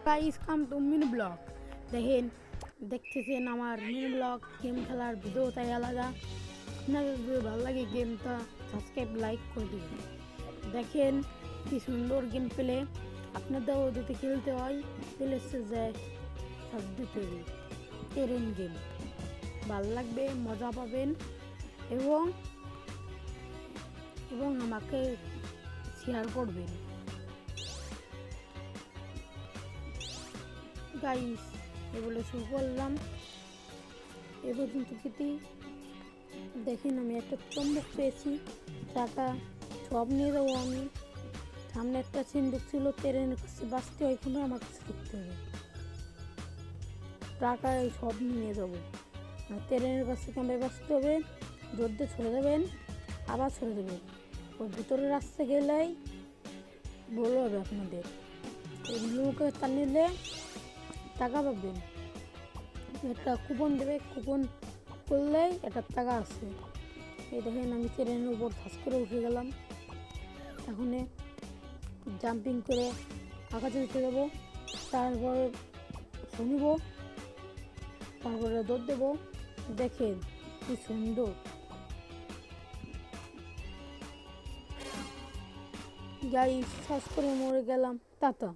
Guys come to mini vlog. দেখেন দেখতেছেন আমার মিনি ব্লগ গেম খেলার ভিডিও, তাই আলাদা। আপনাদের যদি ভালো লাগে গেমটা সাবস্ক্রাইব লাইক করে দিবেন। দেখেন কি সুন্দর গেম প্লে। আপনাদেরও যদি খেলতে হয় তাহলে যায় সার্চ দিতে হবে ট্রেন গেম। ভালো লাগবে, মজা পাবেন এবং এবং আমাকে শেয়ার করবেন। গাইস এ বলে শুরু করলাম। এ পর্যন্ত কিন্তু দেখেন আমি একটা চম্বক পেয়েছি, টাকা সব নিয়ে যাবো আমি। সামনে একটা সিন্দুক ছিল, ট্রেনের কাছে বাঁচতে হয়, কিন্তু আমার কাছে দেখতে হবে টাকা সব নিয়ে যাবো। ট্রেনের কাছে ক্যাম্পে বাঁচতে হবে, জোরতে ছড়ে যাবেন, আবার ছড়ে দেবেন। ওর ভিতরে রাস্তা গেলেই বলো হবে আপনাদের এই লোকে তা নিলে টাকা পাবেন। একটা কুপন দেবে, কুপন করলেই একটা টাকা আছে। এই দেখেন আমি ট্রেনের উপর ধাস করে উঠে গেলাম। এখন জাম্পিং করে আকাশে উঠে যাবো, তারপর শুনিব, তারপরে দৌড় দেবো। দেখেন কি সুন্দর। গাড়ি শ্বাস করে মরে গেলাম, টাটা।